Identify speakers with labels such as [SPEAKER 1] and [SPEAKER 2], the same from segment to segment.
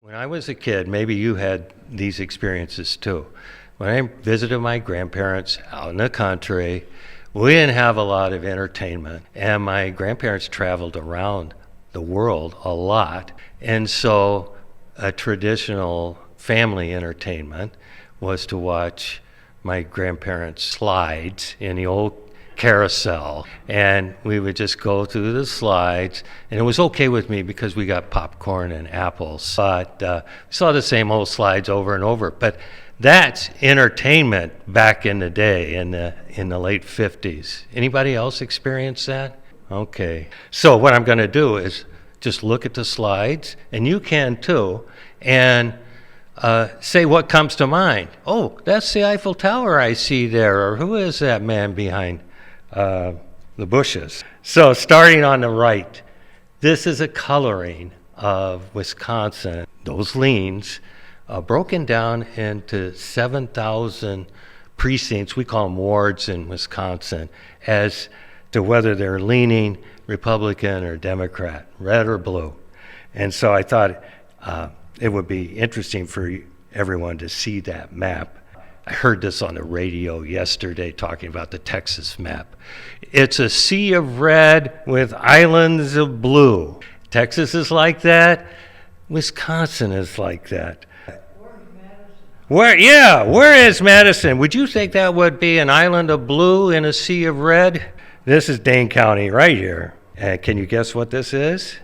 [SPEAKER 1] When I was a kid, maybe you had these experiences too. When I visited my grandparents out in the country, we didn't have a lot of entertainment, and my grandparents traveled around the world a lot, and so a traditional family entertainment was to watch my grandparents' slides in the old carousel, and we would just go through the slides, and it was okay with me because we got popcorn and apples, but we saw the same old slides over and over. But that's entertainment back in the day, in the late 50s. Anybody else experience that? Okay. So what I'm going to do is just look at the slides, and you can too, and say what comes to mind. Oh, that's the Eiffel Tower I see there, or who is that man behind the bushes? So starting on the right, this is a coloring of Wisconsin. Those leans broken down into 7,000 precincts, we call them wards in Wisconsin, as to whether they're leaning Republican or Democrat, red or blue. And so I thought it would be interesting for everyone to see that map. I heard this on the radio yesterday talking about the Texas map. It's a sea of red with islands of blue. Texas is like that. Wisconsin is like that. Where is Madison? Would you think that would be an island of blue in a sea of red? This is Dane County right here. And can you guess what this is?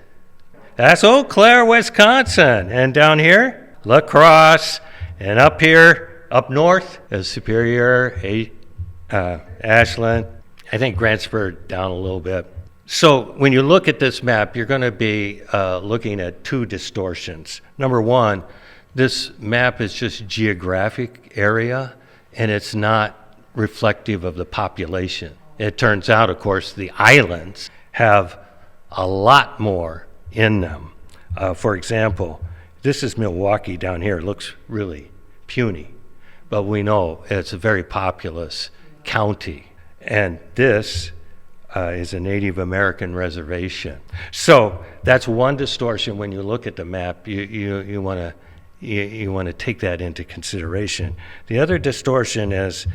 [SPEAKER 1] That's Eau Claire, Wisconsin. And down here, La Crosse. And up here, up north is Superior, Ashland. I think Grantsburg down a little bit. So when you look at this map, you're going to be looking at two distortions. Number one, this map is just geographic area, and it's not reflective of the population. It turns out, of course, the islands have a lot more in them. For example, this is Milwaukee down here. It looks really puny, but we know it's a very populous county. And this is a Native American reservation. So that's one distortion. When you look at the map, you want to take that into consideration. The other distortion is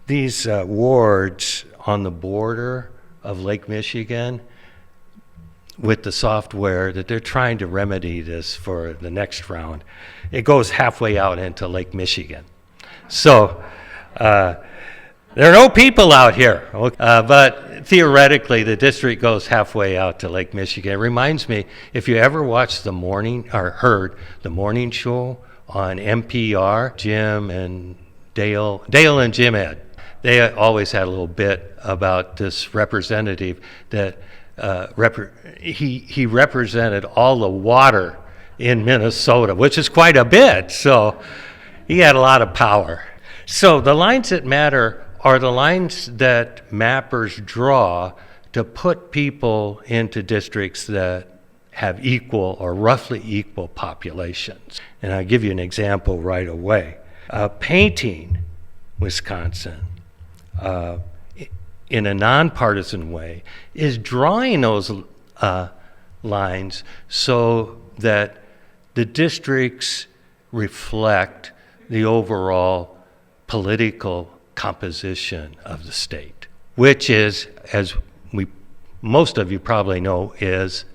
[SPEAKER 1] these wards on the border of Lake Michigan, with the software that they're trying to remedy this for the next round. It goes halfway out into Lake Michigan. So there are no people out here, but theoretically the district goes halfway out to Lake Michigan. It reminds me, if you ever watched the morning, or heard the morning show on NPR, Jim and Dale and Jim Ed, they always had a little bit about this representative that he represented all the water in Minnesota, which is quite a bit, so he had a lot of power. So the lines that matter are the lines that mappers draw to put people into districts that have equal or roughly equal populations. And I'll give you an example right away. Painting Wisconsin in a nonpartisan way is drawing those lines so that the districts reflect the overall political composition of the state, which is, as most of you probably know, is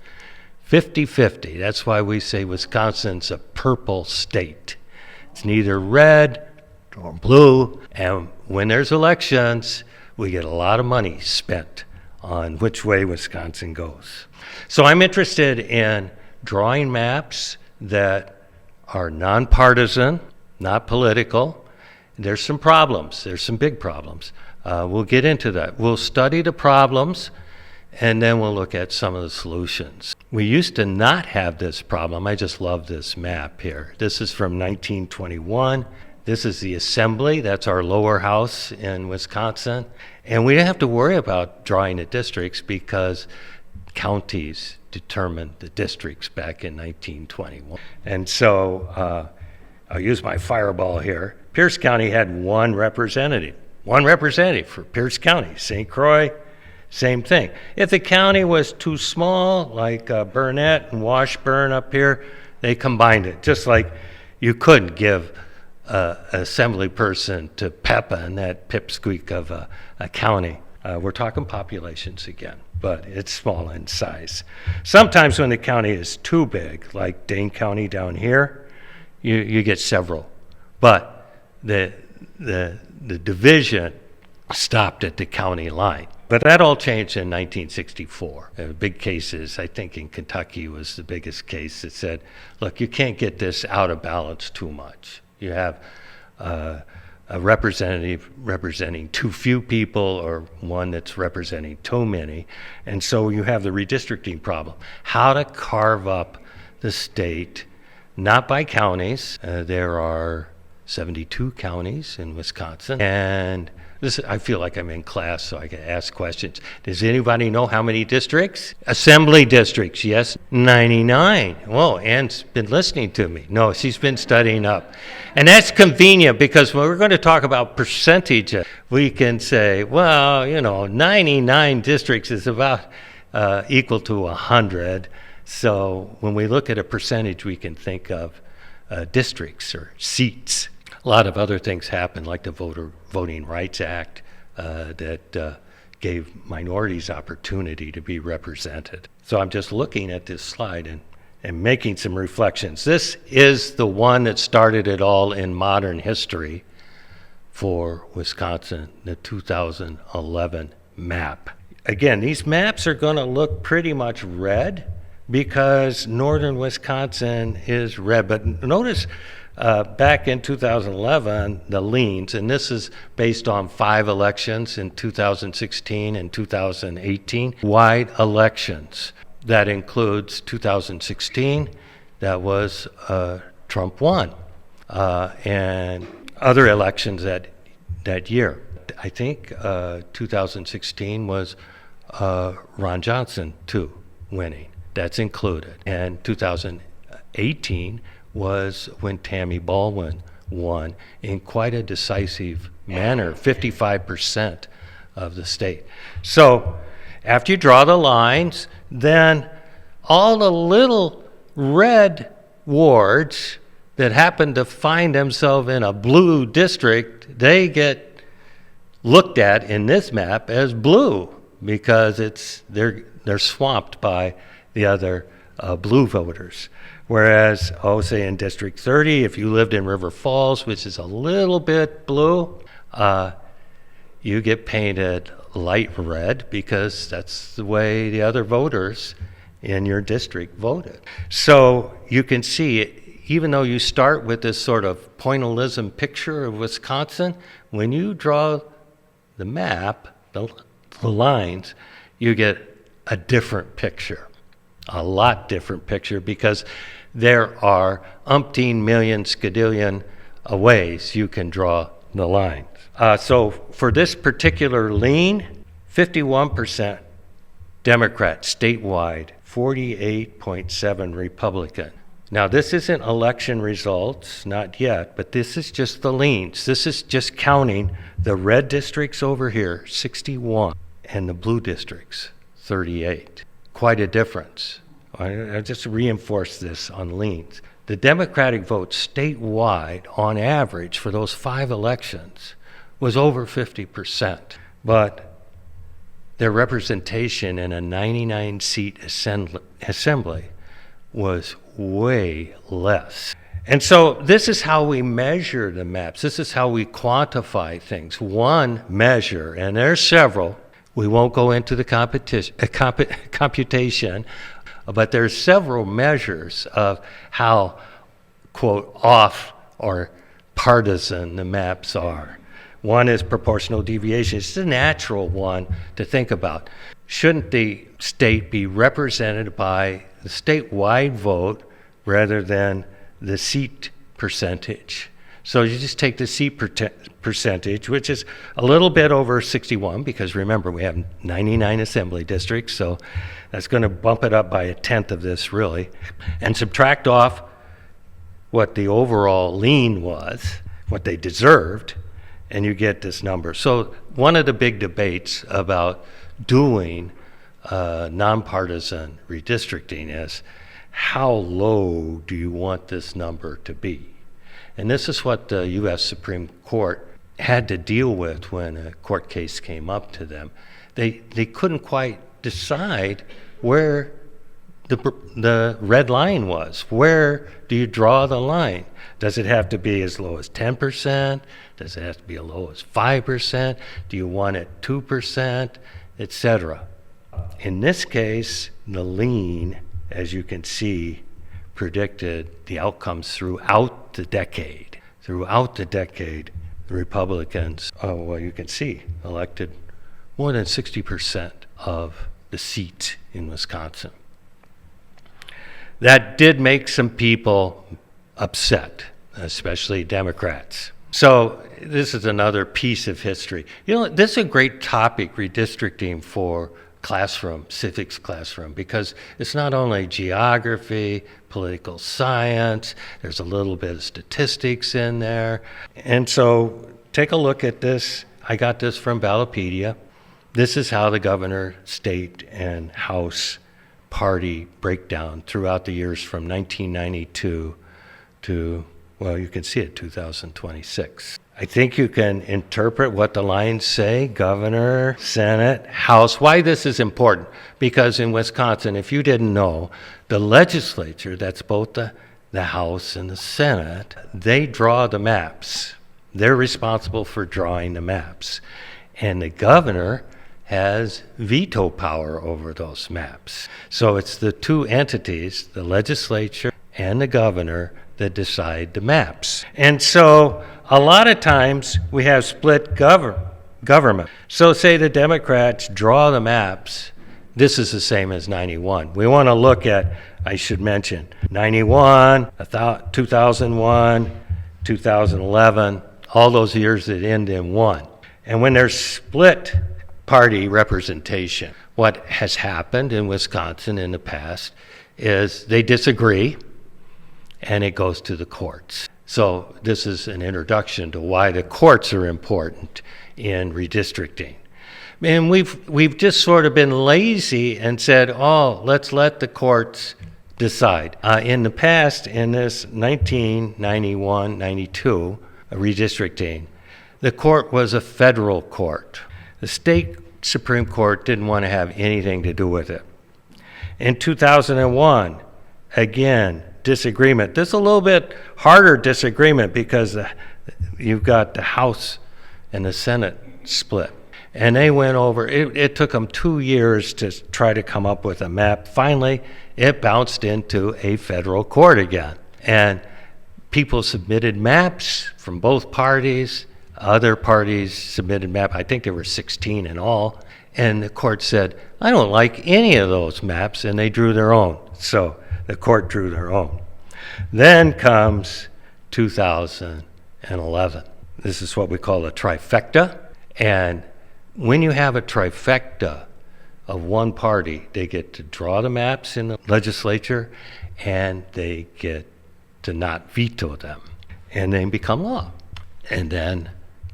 [SPEAKER 1] 50-50. That's why we say Wisconsin's a purple state. It's neither red or blue, and when there's elections, we get a lot of money spent on which way Wisconsin goes. So I'm interested in drawing maps that are nonpartisan, not political. There's some problems. There's some big problems. We'll get into that. We'll study the problems, and then we'll look at some of the solutions. We used to not have this problem. I just love this map here. This is from 1921. This is the Assembly. That's our lower house in Wisconsin. And we didn't have to worry about drawing the districts because counties determined the districts back in 1921. And so I'll use my fireball here. Pierce County had one representative for Pierce County. St. Croix, same thing. If the county was too small, like Burnett and Washburn up here, They combined it, just like you couldn't give an assembly person to Pepin, that pipsqueak of a county. We're talking populations again, but it's small in size. Sometimes when the county is too big, like Dane County down here, you get several. But the division stopped at the county line. But that all changed in 1964. Big cases, I think in Kentucky was the biggest case that said, look, you can't get this out of balance too much. You have a representative representing too few people or one that's representing too many. And so you have the redistricting problem. How to carve up the state, not by counties. There are 72 counties in Wisconsin. And this, I feel like I'm in class, so I can ask questions. Does anybody know how many districts? Assembly districts, yes, 99. Whoa, Ann's been listening to me. No, she's been studying up. And that's convenient because when we're going to talk about percentage, we can say, well, 99 districts is about equal to 100. So when we look at a percentage, we can think of districts or seats. A lot of other things happen, like the Voting Rights Act that gave minorities opportunity to be represented. So I'm just looking at this slide and making some reflections. This is the one that started it all in modern history for Wisconsin, the 2011 map. Again, these maps are going to look pretty much red because northern Wisconsin is red. But notice back in 2011, the leans, and this is based on 5 elections in 2016 and 2018, wide elections. That includes 2016, that was Trump won, and other elections that year. I think 2016 was Ron Johnson, too, winning. That's included. And 2018 was when Tammy Baldwin won in quite a decisive manner, 55% of the state. So after you draw the lines, then all the little red wards that happen to find themselves in a blue district, they get looked at in this map as blue because they're swamped by the other blue voters. Whereas, say in District 30, if you lived in River Falls, which is a little bit blue, you get painted light red because that's the way the other voters in your district voted. So you can see, even though you start with this sort of pointillism picture of Wisconsin, when you draw the map, the lines, you get a different picture. A lot different picture because there are umpteen million skadillion ways you can draw the lines. So for this particular lean, 51% Democrat statewide, 48.7 Republican. Now this isn't election results, not yet, but this is just the leans. This is just counting the red districts over here, 61, and the blue districts, 38. Quite a difference. I just reinforce this on leans. The Democratic vote statewide, on average, for those 5 elections, was over 50%. But their representation in a 99-seat assembly was way less. And so this is how we measure the maps. This is how we quantify things. One measure, and there's several. We won't go into the computation, but there's several measures of how, quote, off or partisan the maps are. One is proportional deviation. It's a natural one to think about. Shouldn't the state be represented by the statewide vote rather than the seat percentage? So you just take the seat percentage, which is a little bit over 61, because remember, we have 99 assembly districts, so that's going to bump it up by a tenth of this, really, and subtract off what the overall lean was, what they deserved, and you get this number. So one of the big debates about doing nonpartisan redistricting is how low do you want this number to be? And this is what the U.S. Supreme Court had to deal with when a court case came up to them. They couldn't quite decide where the red line was. Where do you draw the line? Does it have to be as low as 10%? Does it have to be as low as 5%? Do you want it 2%? Etc. In this case, the lien, as you can see, predicted the outcomes throughout the decade. Throughout the decade, the Republicans, you can see, elected more than 60% of the seats in Wisconsin. That did make some people upset, especially Democrats. So this is another piece of history. This is a great topic, redistricting, for classroom, civics classroom, because it's not only geography, political science, there's a little bit of statistics in there. And so take a look at this. I got this from Ballotpedia. This is how the governor, state, and House party breakdown throughout the years from 1992 to, well, you can see it, 2026. I think you can interpret what the lines say: governor, Senate, House. Why this is important? Because in Wisconsin, if you didn't know, the legislature, that's both the House and the Senate, they draw the maps. They're responsible for drawing the maps. And the governor has veto power over those maps. So it's the two entities, the legislature and the governor, that decide the maps. And so a lot of times we have split government. So say the Democrats draw the maps. This is the same as 91. We want to look at, I should mention, 91, 2001, 2011, all those years that end in 1. And when there's split party representation, what has happened in Wisconsin in the past is they disagree, and it goes to the courts. So this is an introduction to why the courts are important in redistricting. And we've just sort of been lazy and said, let's let the courts decide. In the past, in this 1991-92 redistricting, the court was a federal court. The state Supreme Court didn't want to have anything to do with it. In 2001, again, disagreement. This is a little bit harder disagreement because you've got the House and the Senate split. And they went over, it took them 2 years to try to come up with a map. Finally, it bounced into a federal court again. And people submitted maps from both parties. Other parties submitted map. I think there were 16 in all. And the court said, I don't like any of those maps, and they drew their own. So the court drew their own. Then comes 2011. This is what we call a trifecta. And when you have a trifecta of one party, they get to draw the maps in the legislature, and they get to not veto them. And they become law. And then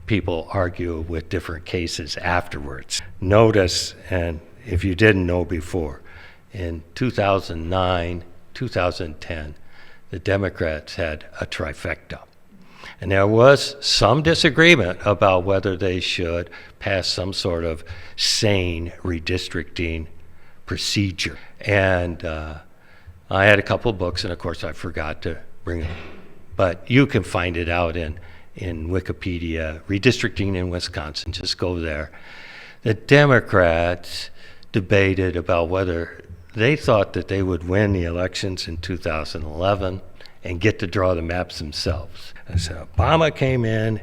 [SPEAKER 1] people argue with different cases afterwards. Notice, and if you didn't know before, in 2009, 2010, the Democrats had a trifecta. And there was some disagreement about whether they should pass some sort of sane redistricting procedure. And I had a couple books, and of course I forgot to bring them. But you can find it out in Wikipedia, Redistricting in Wisconsin. Just go there. The Democrats debated about whether they thought that they would win the elections in 2011 and get to draw the maps themselves. And so Obama came in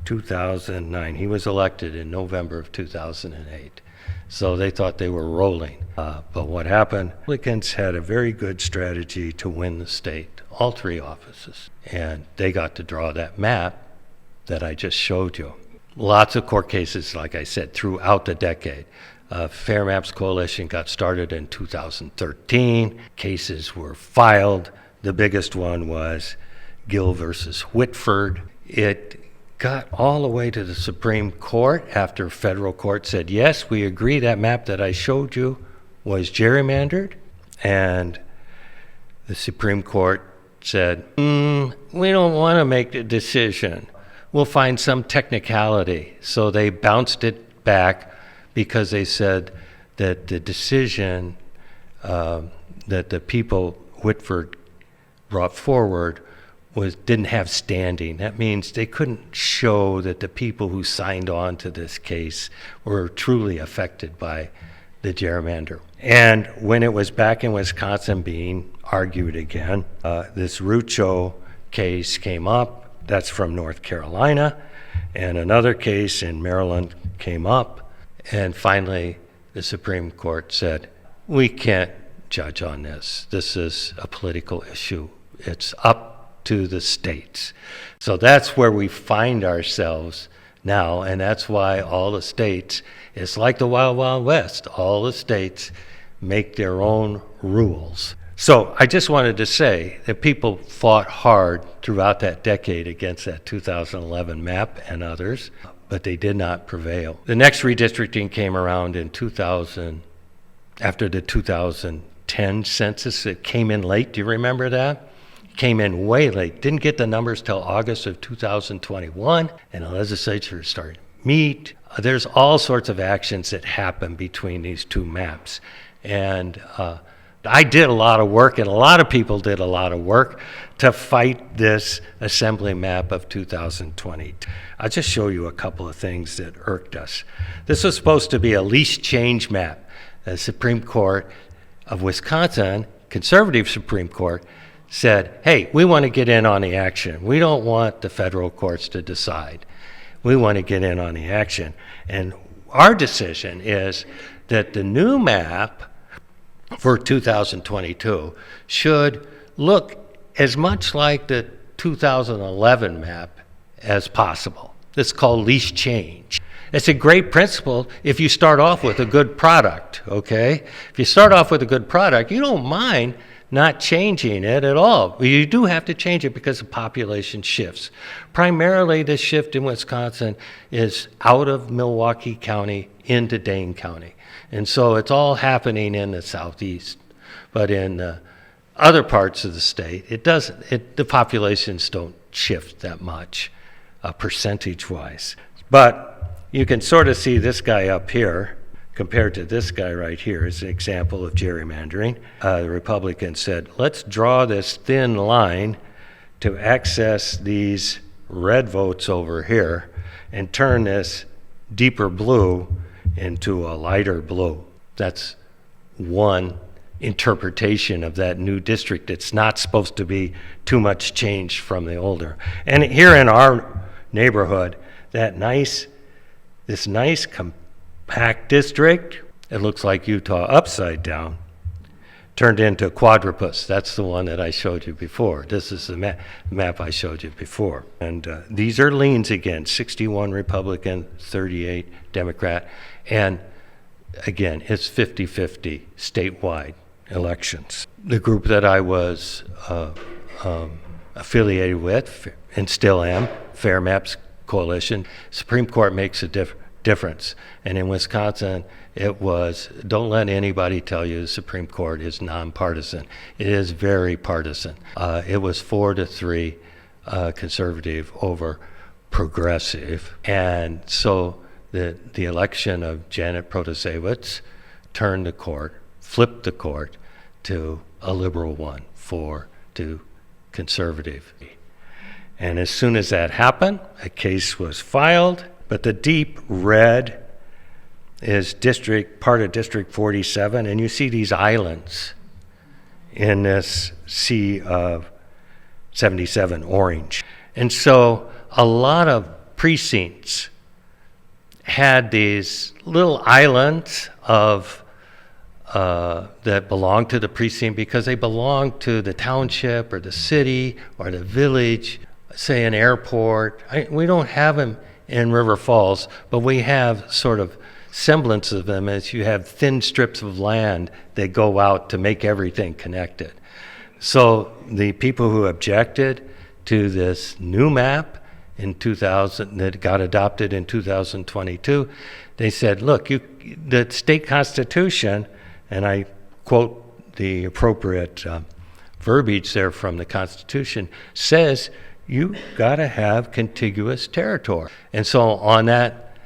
[SPEAKER 1] 2009. He was elected in November of 2008. So they thought they were rolling. But what happened? Republicans had a very good strategy to win the state, all 3 offices. And they got to draw that map that I just showed you. Lots of court cases, like I said, throughout the decade. Fair Maps Coalition got started in 2013. Cases were filed. The biggest one was Gill versus Whitford. It got all the way to the Supreme Court after federal court said, yes, we agree that map that I showed you was gerrymandered. And The Supreme Court said, we don't want to make the decision. We'll find some technicality. So they bounced it back because they said that the decision that the people Whitford brought forward didn't have standing. That means they couldn't show that the people who signed on to this case were truly affected by the gerrymander. And when it was back in Wisconsin being argued again, this Rucho case came up. That's from North Carolina. And another case in Maryland came up. And finally, the Supreme Court said, we can't judge on this. This is a political issue. It's up to the states. So that's where we find ourselves now, and that's why all the states, it's like the Wild Wild West. All the states make their own rules. So I just wanted to say that people fought hard throughout that decade against that 2011 map and others, but they did not prevail. The next redistricting came around in 2000, after the 2010 census. It came in late. Do you remember that? Came in way late. Didn't get the numbers till August of 2021, and the legislature started to meet. There's all sorts of actions that happen between these two maps. And I did a lot of work, and a lot of people did a lot of work to fight this assembly map of 2020. I'll just show you a couple of things that irked us. This was supposed to be a least change map. The Supreme Court of Wisconsin, conservative Supreme Court, said, hey, we want to get in on the action. We don't want the federal courts to decide. We want to get in on the action. And our decision is that the new map for 2022 should look as much like the 2011 map as possible. This is called least change. It's a great principle if you start off with a good product, okay? If you start off with a good product, you don't mind not changing it at all. But you do have to change it because the population shifts. Primarily, the shift in Wisconsin is out of Milwaukee County into Dane County. And so it's all happening in the southeast. But in other parts of the state, it doesn't. The populations don't shift that much, percentage-wise. But you can sort of see this guy up here compared to this guy right here is an example of gerrymandering. The Republicans said, let's draw this thin line to access these red votes over here and turn this deeper blue into a lighter blue. That's one interpretation of that new district. It's not supposed to be too much change from the older. And here in our neighborhood, this nice compact district, it looks like Utah upside down, turned into quadrupus. That's the one that I showed you before. This is the map I showed you before. And these are leans again, 61 Republican, 38 Democrat. And again, it's 50-50 statewide elections. The group that I was affiliated with, and still am, Fair Maps Coalition, Supreme Court makes a difference. And in Wisconsin, it was, don't let anybody tell you the Supreme Court is nonpartisan. It is very partisan. It was 4-3 conservative over progressive. And so the election of Janet Protasewicz turned the court, flipped the court to a liberal one, 4-2 conservative. And as soon as that happened, a case was filed, but the deep red is part of District 47, and you see these islands in this sea of 77 orange. And so a lot of precincts had these little islands of that belonged to the precinct because they belonged to the township or the city or the village, say an airport. We don't have them in River Falls, but we have sort of semblance of them as you have thin strips of land that go out to make everything connected. So the people who objected to this new map in 2000 that got adopted in 2022, they said, look, the state constitution, and I quote the appropriate verbiage there from the Constitution says you got to have contiguous territory. And so on that,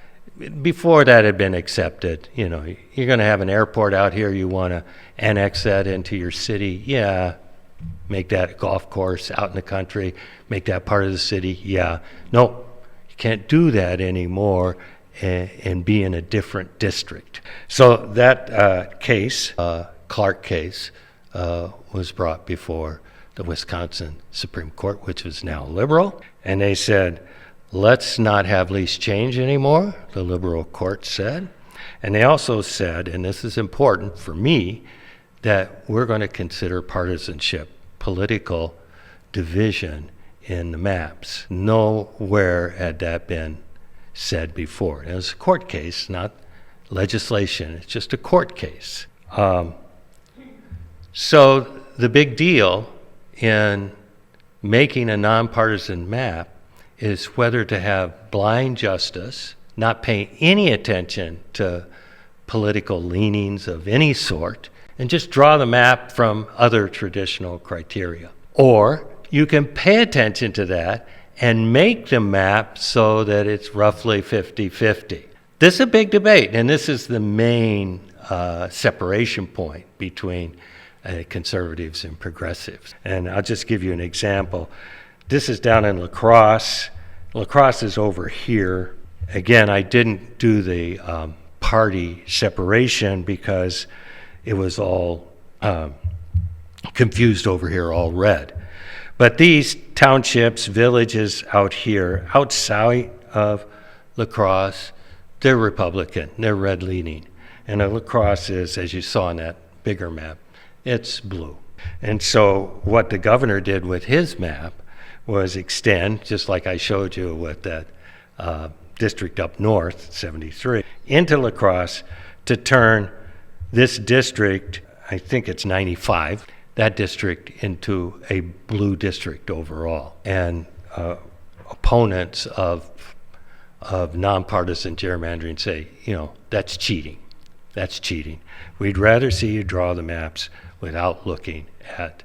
[SPEAKER 1] before that had been accepted, you're going to have an airport out here, you want to annex that into your city, yeah, make that a golf course out in the country, make that part of the city, yeah. No, you can't do that anymore and be in a different district. So that case, Clark case, was brought before the Wisconsin Supreme Court, which is now liberal, and they said, let's not have lease change anymore, the liberal court said. And they also said, and this is important for me, that we're going to consider partisanship, political division in the maps. Nowhere had that been said before. It was a court case, not legislation. It's just a court case. So the big deal in making a nonpartisan map is whether to have blind justice, not paying any attention to political leanings of any sort, and just draw the map from other traditional criteria. Or you can pay attention to that and make the map so that it's roughly 50-50. This is a big debate, and this is the main separation point between conservatives and progressives. And I'll just give you an example. This is down in La Crosse. La Crosse is over here. Again, I didn't do the party separation because it was all confused over here, all red. But these townships, villages out here, outside of La Crosse, they're Republican, they're red-leaning. And La Crosse is, as you saw on that bigger map, it's blue. And so what the governor did with his map was extend, just like I showed you with that district up north, 73, into La Crosse to turn this district, I think it's 95, that district into a blue district overall. And opponents of nonpartisan gerrymandering say, that's cheating. That's cheating. We'd rather see you draw the maps without looking at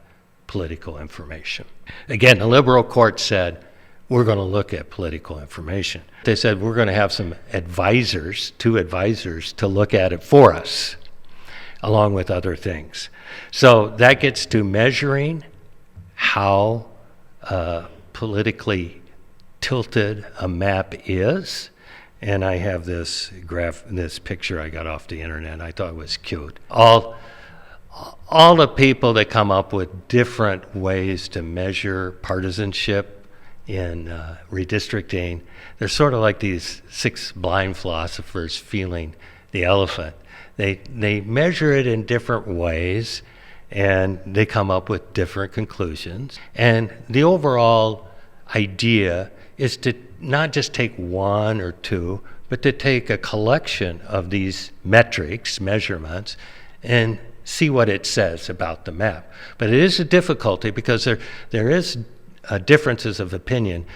[SPEAKER 1] political information. Again, the liberal court said, we're going to look at political information. They said, we're going to have some advisors, 2 advisors, to look at it for us, along with other things. So that gets to measuring how politically tilted a map is. And I have this graph, this picture I got off the internet. I thought it was cute. All the people that come up with different ways to measure partisanship in redistricting, they're sort of like these 6 blind philosophers feeling the elephant. They measure it in different ways, and they come up with different conclusions. And the overall idea is to not just take 1 or 2, but to take a collection of these metrics, measurements, and see what it says about the map. But it is a difficulty because there is differences of opinion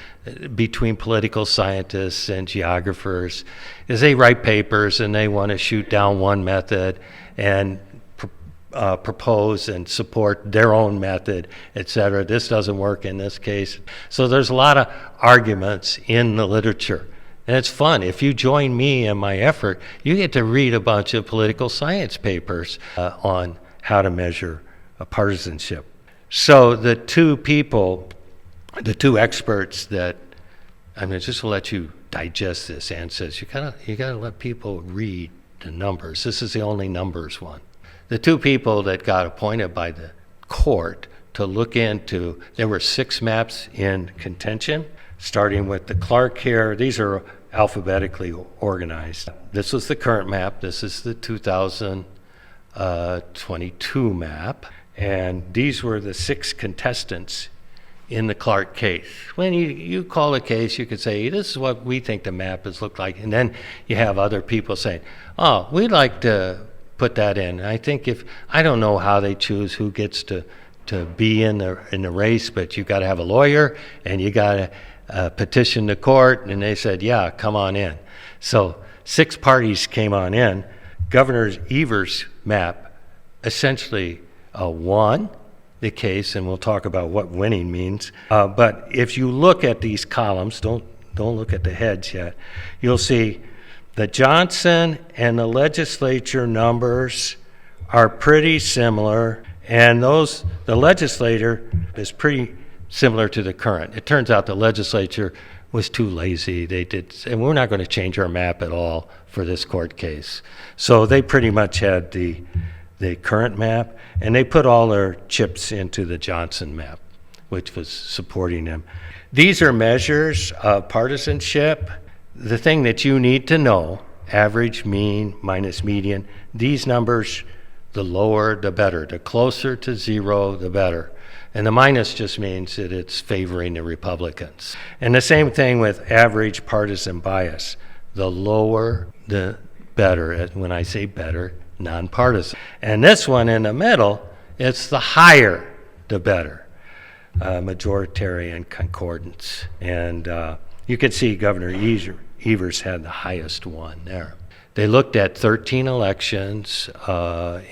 [SPEAKER 1] between political scientists and geographers, as they write papers and they want to shoot down one method and propose and support their own method, et cetera. This doesn't work in this case. So there's a lot of arguments in the literature. And it's fun. If you join me in my effort, you get to read a bunch of political science papers on how to measure partisanship. So the 2 people, the 2 experts that, I'm going to just let you digest this. Ann says, you gotta let people read the numbers. This is the only numbers one. The 2 people that got appointed by the court to look into, there were 6 maps in contention, starting with the Clark here. These are alphabetically organized. This was the current map. This is the 2022 map. And these were the 6 contestants in the Clark case. When you call a case, you could say, this is what we think the map has looked like. And then you have other people saying, oh, we'd like to put that in. I think I don't know how they choose who gets to be in the race, but you got to have a lawyer and you got to petition the court. And they said, yeah, come on in. So 6 parties came on in. Governor Evers' map essentially won the case, and we'll talk about what winning means. But if you look at these columns, don't look at the heads yet, you'll see the Johnson and the legislature numbers are pretty similar, and the legislator is pretty similar to the current. It turns out the legislature was too lazy. And we're not going to change our map at all for this court case. So they pretty much had the current map, and they put all their chips into the Johnson map, which was supporting them. These are measures of partisanship. The thing that you need to know, average, mean, minus median, these numbers, the lower, the better. The closer to zero, the better. And the minus just means that it's favoring the Republicans. And the same thing with average partisan bias. The lower, the better. When I say better, nonpartisan. And this one in the middle, it's the higher, the better. Majoritarian concordance. And you can see Governor Evers had the highest one there. They looked at 13 elections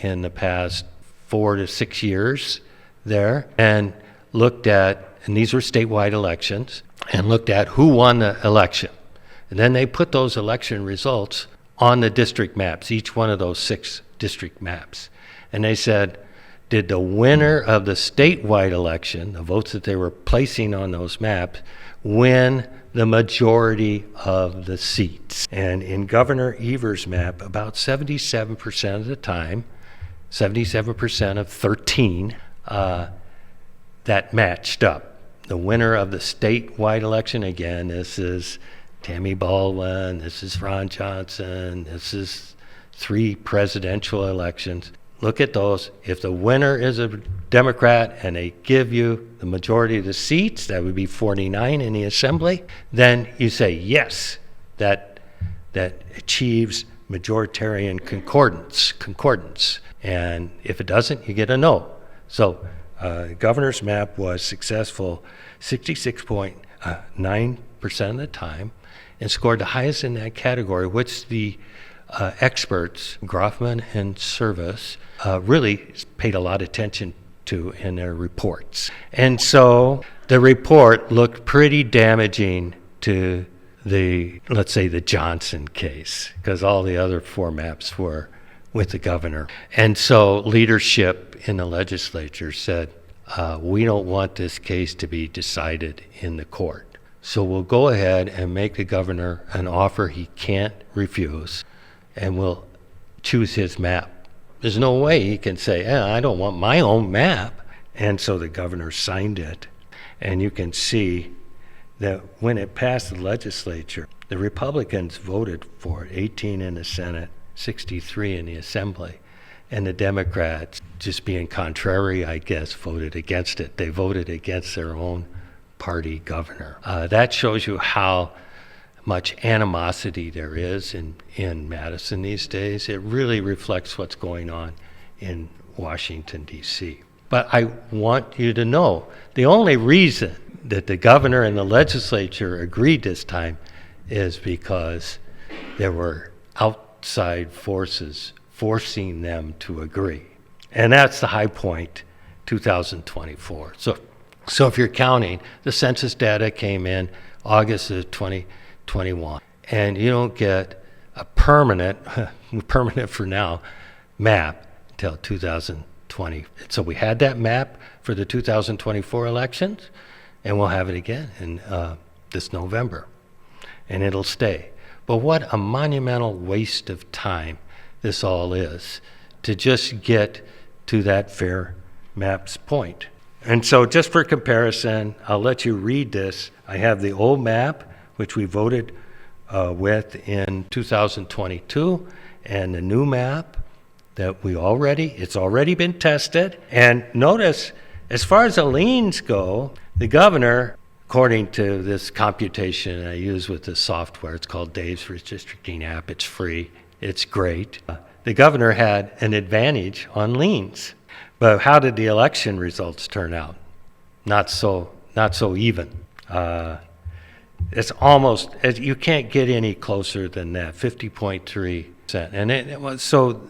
[SPEAKER 1] in the past 4 to 6 years there, and looked at, and these were statewide elections, and looked at who won the election. And then they put those election results on the district maps, each one of those 6 district maps. And they said, did the winner of the statewide election, the votes that they were placing on those maps, win the majority of the seats? And in Governor Evers' map, about 77% of the time, 77% of 13, that matched up. The winner of the statewide election, again, this is Tammy Baldwin, this is Ron Johnson, this is 3 presidential elections. Look at those. If the winner is a Democrat and they give you the majority of the seats, that would be 49 in the assembly, then you say, yes, that achieves majoritarian concordance. And if it doesn't, you get a no. So the governor's map was successful 66.9% of the time and scored the highest in that category, which the experts, Groffman and Service, really paid a lot of attention to in their reports. And so the report looked pretty damaging to let's say the Johnson case, because all the other 4 maps were with the governor. And so leadership in the legislature said, we don't want this case to be decided in the court. So we'll go ahead and make the governor an offer he can't refuse, and we'll choose his map. There's no way he can say, I don't want my own map. And so the governor signed it. And you can see that when it passed the legislature, the Republicans voted for it, 18 in the Senate, 63 in the Assembly. And the Democrats, just being contrary, I guess, voted against it. They voted against their own party governor. That shows you how much animosity there is in Madison these days. It really reflects what's going on in Washington, D.C. But I want you to know, the only reason that the governor and the legislature agreed this time is because there were outside forces forcing them to agree. And that's the high point, 2024. So if you're counting, the census data came in August of 2021, and you don't get a permanent for now, map until 2020. So we had that map for the 2024 elections, and we'll have it again in this November, and it'll stay. But what a monumental waste of time this all is to just get to that fair maps point. And so just for comparison, I'll let you read this. I have the old map, which we voted with in 2022, and the new map that it's already been tested. And notice, as far as the liens go, the governor, according to this computation I use with this software, it's called Dave's Redistricting app, it's free, it's great. The governor had an advantage on liens. But how did the election results turn out? Not so even. It's almost, you can't get any closer than that, 50.3%. And it was so.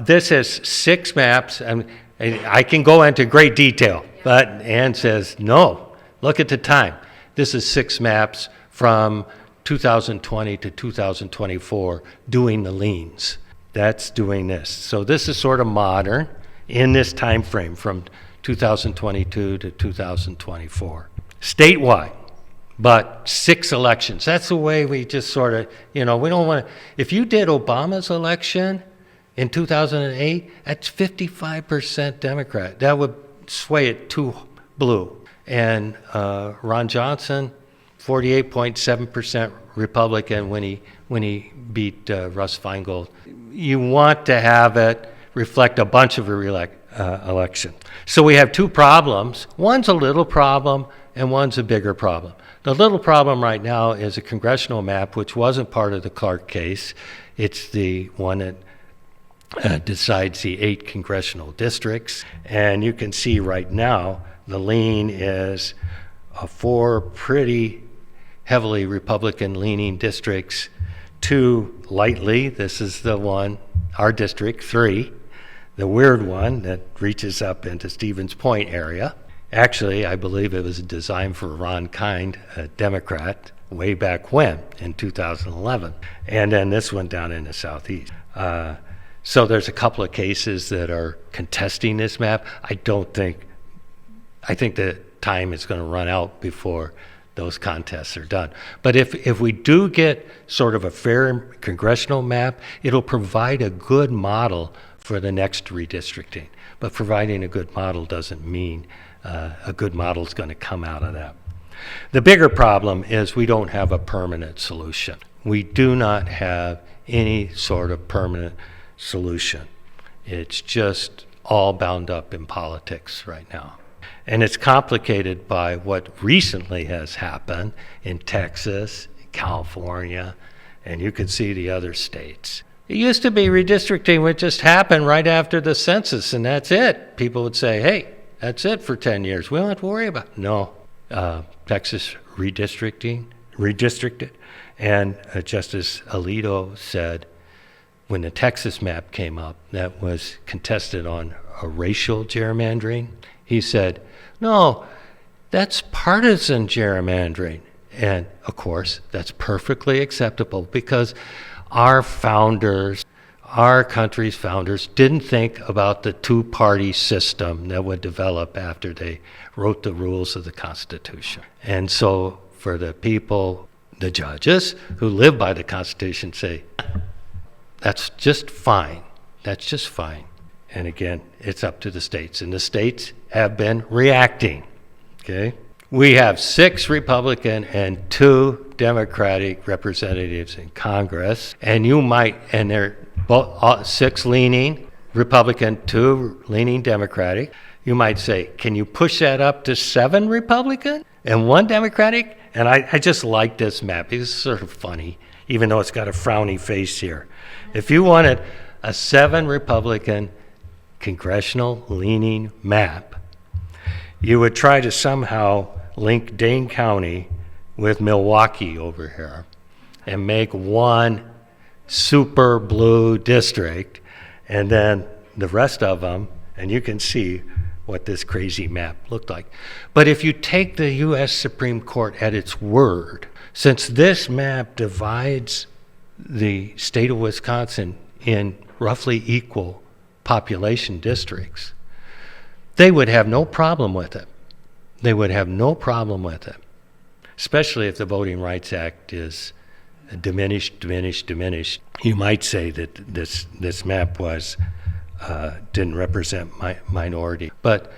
[SPEAKER 1] This is 6 maps, and I can go into great detail, but Ann says, no, look at the time. This is 6 maps from 2020 to 2024 doing the liens. That's doing this. So this is sort of modern in this time frame from 2022 to 2024. Statewide, but 6 elections. That's the way we just sort of, we don't want to, if you did Obama's election in 2008, that's 55% Democrat. That would sway it to blue. And Ron Johnson, 48.7% Republican when he beat Russ Feingold. You want to have it reflect a bunch of election. So we have 2 problems. One's a little problem and one's a bigger problem. The little problem right now is a congressional map, which wasn't part of the Clark case. It's the one that decides the 8 congressional districts. And you can see right now the lean is 4 pretty heavily Republican-leaning districts, 2 lightly. This is the one, our district, 3, the weird one that reaches up into Stevens Point area. Actually, I believe it was designed for Ron Kind, a Democrat, way back when, in 2011. And then this one down in the southeast. So there's a couple of cases that are contesting this map. I think the time is going to run out before those contests are done. But if we do get sort of a fair congressional map, it'll provide a good model for the next redistricting. But providing a good model doesn't mean a good model is going to come out of that. The bigger problem is we don't have a permanent solution. We do not have any sort of permanent solution. It's just all bound up in politics right now. And it's complicated by what recently has happened in Texas, California, and you can see the other states. It used to be redistricting would just happen right after the census, and that's it. People would say, hey, that's it for 10 years. We don't have to worry about it. No. Texas redistricted, and Justice Alito said when the Texas map came up that was contested on a racial gerrymandering, he said, no, that's partisan gerrymandering. And of course, that's perfectly acceptable because our founders, our country's founders, didn't think about the 2-party system that would develop after they wrote the rules of the Constitution. And so for the people, the judges who live by the Constitution say, that's just fine. That's just fine. And again, it's up to the states. And the states have been reacting, okay? We have 6 Republican and 2 Democratic representatives in Congress. And they're both 6 leaning Republican, 2 leaning Democratic. You might say, can you push that up to 7 Republican and 1 Democratic? And I just like this map. It's sort of funny, even though it's got a frowny face here. If you wanted a 7 Republican congressional leaning map, you would try to somehow link Dane County with Milwaukee over here and make one super blue district, and then the rest of them, and you can see what this crazy map looked like. But if you take the U.S. Supreme Court at its word, since this map divides the state of Wisconsin in roughly equal population districts, they would have no problem with it. They would have no problem with it, especially if the Voting Rights Act is diminished. You might say that this map didn't represent minority, but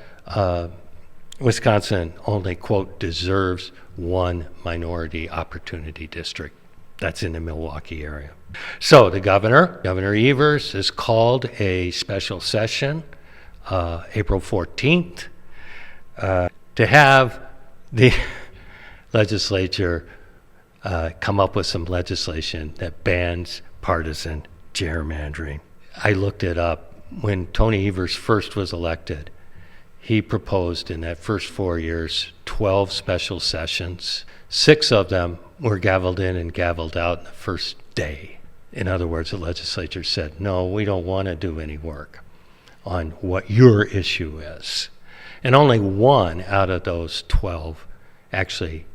[SPEAKER 1] Wisconsin only, quote, deserves 1 minority opportunity district. That's in the Milwaukee area. So the Governor Evers, has called a special session April 14th to have the legislature come up with some legislation that bans partisan gerrymandering. I looked it up. When Tony Evers first was elected, he proposed in that first 4 years 12 special sessions. 6 of them were gavelled in and gavelled out in the first day. In other words, the legislature said, no, we don't want to do any work. on what your issue is. And only one out of those 12 actually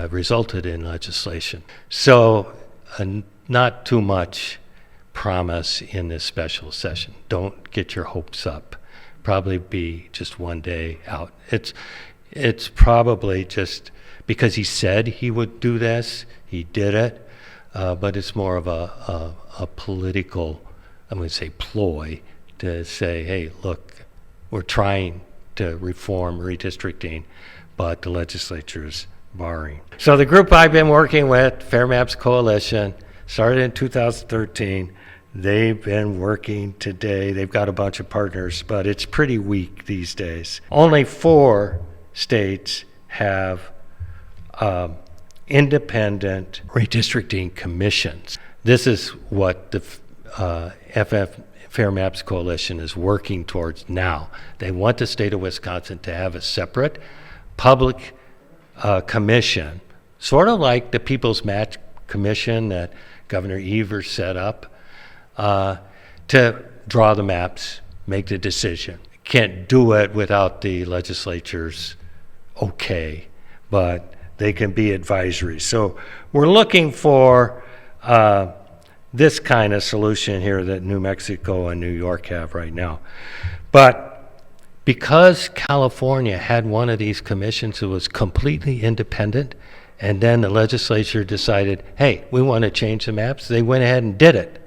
[SPEAKER 1] resulted in legislation. So not too much promise in this special session. Don't get your hopes up. Probably be just one day out. It's probably just because he said he would do this, he did it, but it's more of a political, I'm going to say ploy, to say, hey, look, we're trying to reform redistricting, but the legislature's barring. So the group I've been working with, Fair Maps Coalition, started in 2013. They've been working today. They've got a bunch of partners, but it's pretty weak these days. Only 4 states have independent redistricting commissions. This is what the FF Fair Maps Coalition is working towards now. They want the state of Wisconsin to have a separate public commission, sort of like the People's Match Commission that Governor Evers set up, to draw the maps, make the decision. Can't do it without the legislature's okay, but they can be advisory. So we're looking for this kind of solution here that New Mexico and New York have right now. But because California had one of these commissions that was completely independent, and then the legislature decided, hey, we want to change the maps, they went ahead and did it.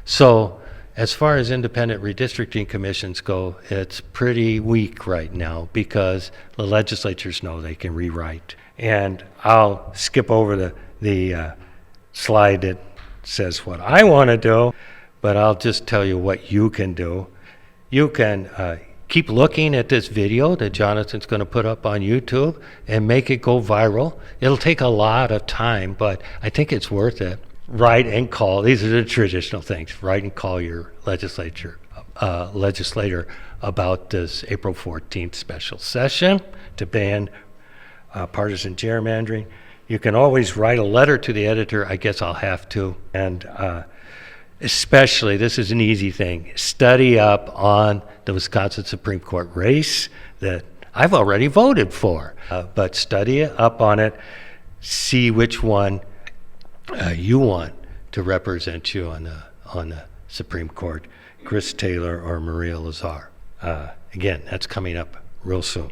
[SPEAKER 1] So as far as independent redistricting commissions go, it's pretty weak right now because the legislatures know they can rewrite. And I'll skip over the slide that says what I want to do, but I'll just tell you what you can do. You can keep looking at this video that Jonathan's going to put up on YouTube and make it go viral. It'll take a lot of time, but I think it's worth it. Write and call. These are the traditional things. Write and call your legislator about this April 14th special session to ban partisan gerrymandering. You can always write a letter to the editor. I guess I'll have to. And especially, this is an easy thing, study up on the Wisconsin Supreme Court race that I've already voted for. But study up on it, see which one you want to represent you on the Supreme Court, Chris Taylor or Maria Lazar. Again, that's coming up real soon.